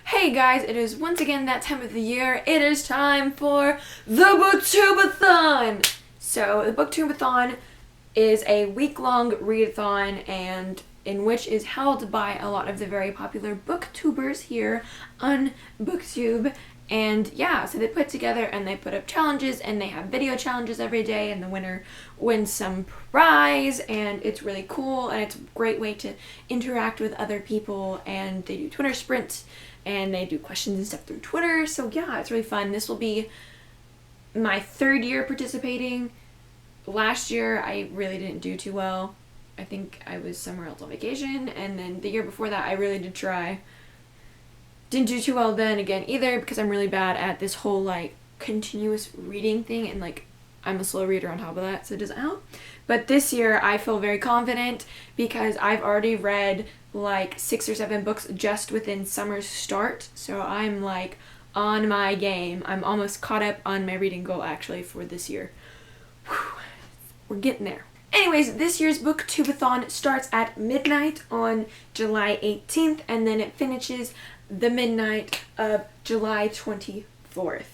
Hey guys, it is once again that time of the year. It is time for the Booktube-A-Thon! So the Booktube-A-Thon is a week-long readathon and in which is held by a lot of the very popular booktubers here on Booktube. And yeah, so they put together and they put up challenges and they have video challenges every day and the winner wins some prize and it's really cool and it's a great way to interact with other people, and they do Twitter sprints and they do questions and stuff through Twitter. So yeah, it's really fun. This will be my third year participating. Last year I really didn't do too well. I think I was somewhere else on vacation, and then the year before that I really did try. Didn't do too well then again either because I'm really bad at this whole like continuous reading thing, and like I'm a slow reader on top of that, so it doesn't help. But this year I feel very confident because I've already read like 6 or 7 books just within summer's start, so I'm like on my game. I'm almost caught up on my reading goal actually for this year. Whew. We're getting there. Anyways, this year's Booktube-A-Thon starts at midnight on July 18th and then it finishes the midnight of July 24th.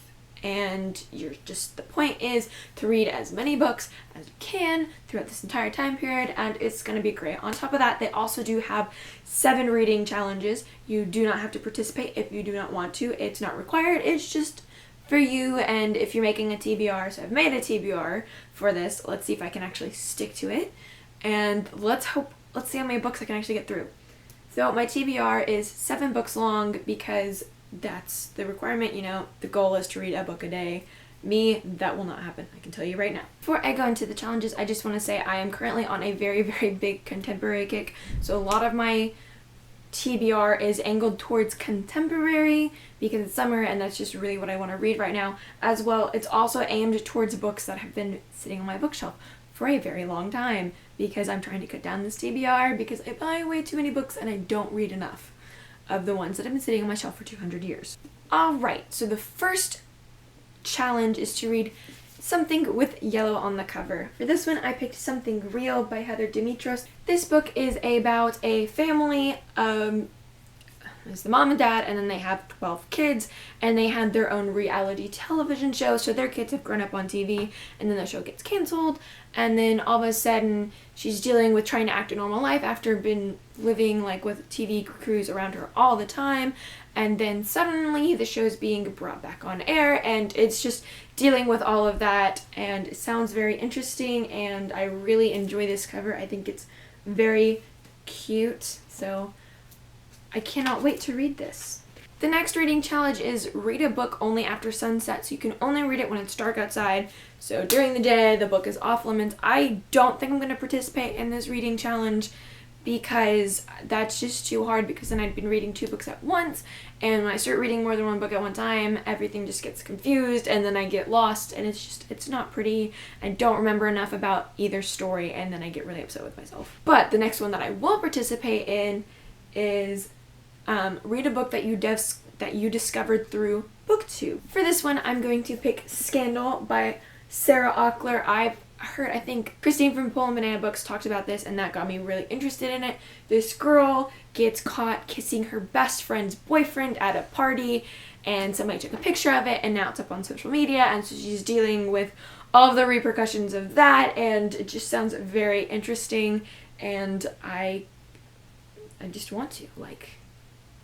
And the point is to read as many books as you can throughout this entire time period, and it's going to be great. On top of that, they also do have 7 reading challenges. You do not have to participate if you do not want to. It's not required. It's just for you, and if you're making a TBR, so I've made a TBR for this. Let's see if I can actually stick to it, and let's see how many books I can actually get through. So my TBR is 7 books long because that's the requirement, you know. The goal is to read a book a day. Me, that will not happen, I can tell you right now. Before I go into the challenges, I just want to say I am currently on a very, very big contemporary kick. So a lot of my TBR is angled towards contemporary because it's summer and that's just really what I want to read right now. As well, it's also aimed towards books that have been sitting on my bookshelf for a very long time because I'm trying to cut down this TBR because I buy way too many books and I don't read enough of the ones that have been sitting on my shelf for 200 years. Alright, so the first challenge is to read Something with Yellow on the Cover. For this one, I picked Something Real by Heather Dimitrios. This book is about a family. It's the mom and dad, and then they have 12 kids, and they had their own reality television show, so their kids have grown up on TV, and then the show gets canceled, and then all of a sudden, she's dealing with trying to act a normal life after been living like with TV crews around her all the time, and then suddenly the show's being brought back on air, and it's just dealing with all of that, and it sounds very interesting, and I really enjoy this cover. I think it's very cute, so I cannot wait to read this. The next reading challenge is read a book only after sunset, so you can only read it when it's dark outside. So during the day, the book is off limits. I don't think I'm going to participate in this reading challenge because that's just too hard, because then I'd been reading 2 books at once, and when I start reading more than 1 book at one time, everything just gets confused and then I get lost, and it's not pretty. I don't remember enough about either story, and then I get really upset with myself. But the next one that I will participate in is read a book that you discovered through Booktube. For this one, I'm going to pick Scandal by Sarah Auckler. I think Christine from Poem Banana Books talked about this, and that got me really interested in it. This girl gets caught kissing her best friend's boyfriend at a party, and somebody took a picture of it, and now it's up on social media, and so she's dealing with all of the repercussions of that, and it just sounds very interesting, and I just want to,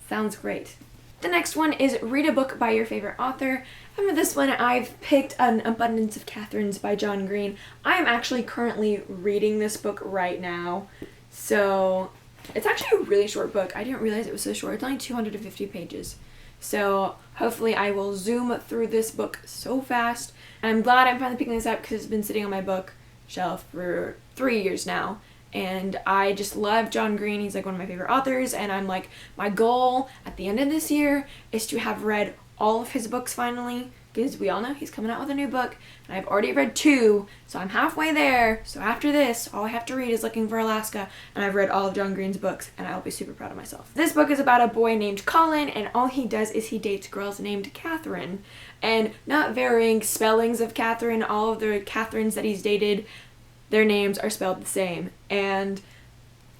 sounds great. The next one is read a book by your favorite author. And for this one, I've picked An Abundance of Catherines by John Green. I am actually currently reading this book right now. So it's actually a really short book. I didn't realize it was so short. It's only 250 pages. So hopefully I will zoom through this book so fast. And I'm glad I'm finally picking this up because it's been sitting on my bookshelf for 3 years now. And I just love John Green. He's like one of my favorite authors, and I'm like, my goal at the end of this year is to have read all of his books finally, because we all know he's coming out with a new book, and I've already read 2, so I'm halfway there. So after this, all I have to read is Looking for Alaska, and I've read all of John Green's books, and I'll be super proud of myself. This book is about a boy named Colin, and all he does is he dates girls named Catherine, and not varying spellings of Catherine. All of the Catherines that he's dated, their names are spelled the same, and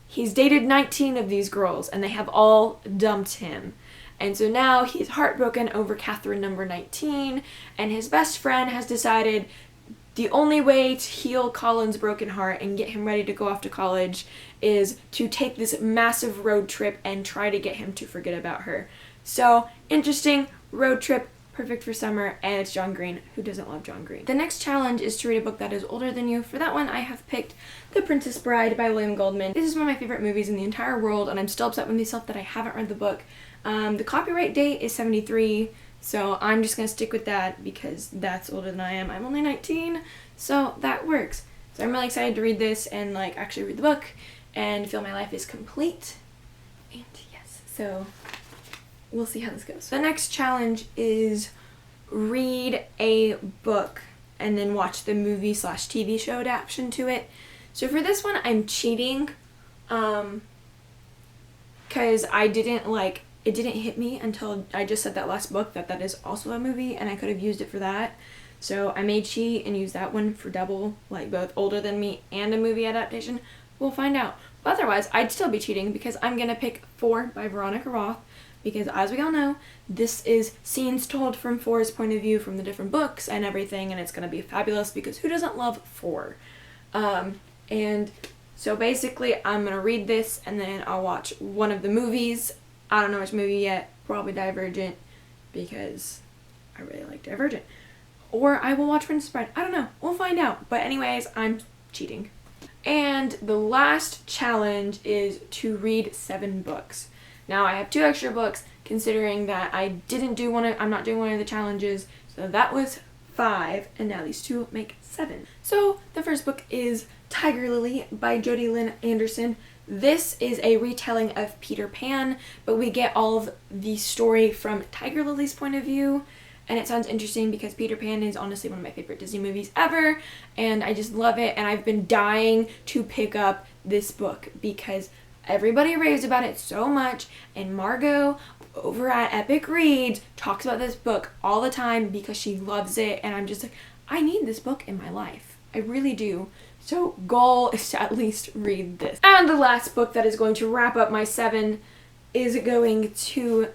he's dated 19 of these girls, and they have all dumped him. And so now he's heartbroken over Catherine number 19, and his best friend has decided the only way to heal Colin's broken heart and get him ready to go off to college is to take this massive road trip and try to get him to forget about her. So, interesting road trip, perfect for summer, and it's John Green. Who doesn't love John Green? The next challenge is to read a book that is older than you. For that one, I have picked The Princess Bride by William Goldman. This is one of my favorite movies in the entire world, and I'm still upset with myself that I haven't read the book. The copyright date is 73, so I'm just going to stick with that because that's older than I am. I'm only 19, so that works. So I'm really excited to read this and like actually read the book and feel my life is complete. And yes, so we'll see how this goes. The next challenge is read a book and then watch the movie / TV show adaptation to it. So for this one, I'm cheating because it didn't hit me until I just said that last book that is also a movie, and I could have used it for that. So I may cheat and use that one for double, like both older than me and a movie adaptation. We'll find out. But otherwise, I'd still be cheating because I'm going to pick 4 by Veronica Roth, because as we all know, this is scenes told from 4's point of view from the different books and everything, and it's going to be fabulous because who doesn't love 4? And so basically, I'm going to read this and then I'll watch one of the movies. I don't know which movie yet, probably Divergent, because I really like Divergent. Or I will watch Princess Bride. I don't know. We'll find out. But anyways, I'm cheating. And the last challenge is to read 7 books. Now, I have 2 extra books, considering that I'm not doing one of the challenges, so that was 5, and now these 2 make 7. So, the first book is Tiger Lily by Jodi Lynn Anderson. This is a retelling of Peter Pan, but we get all of the story from Tiger Lily's point of view, and it sounds interesting because Peter Pan is honestly one of my favorite Disney movies ever, and I just love it, and I've been dying to pick up this book because everybody raves about it so much, and Margot over at Epic Reads talks about this book all the time because she loves it, and I'm just like, I need this book in my life. I really do. So goal is to at least read this. And the last book that is going to wrap up my 7 is going to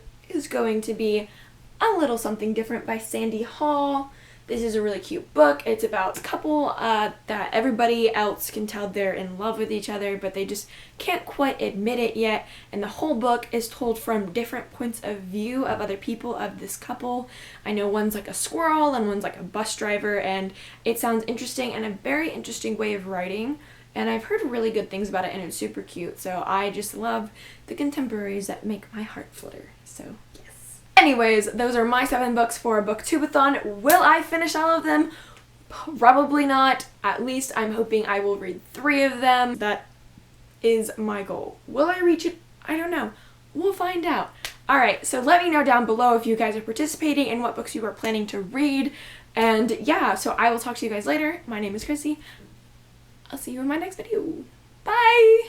be A Little Something Different by Sandy Hall. This is a really cute book. It's about a couple that everybody else can tell they're in love with each other, but they just can't quite admit it yet. And the whole book is told from different points of view of other people of this couple. I know one's like a squirrel and one's like a bus driver, and it sounds interesting and a very interesting way of writing. And I've heard really good things about it, and it's super cute. So I just love the contemporaries that make my heart flutter. So anyways, those are my 7 books for Booktube-A-Thon. Will I finish all of them? Probably not. At least I'm hoping I will read 3 of them. That is my goal. Will I reach it? I don't know. We'll find out. Alright, so let me know down below if you guys are participating and what books you are planning to read. And yeah, so I will talk to you guys later. My name is Chrissy. I'll see you in my next video. Bye!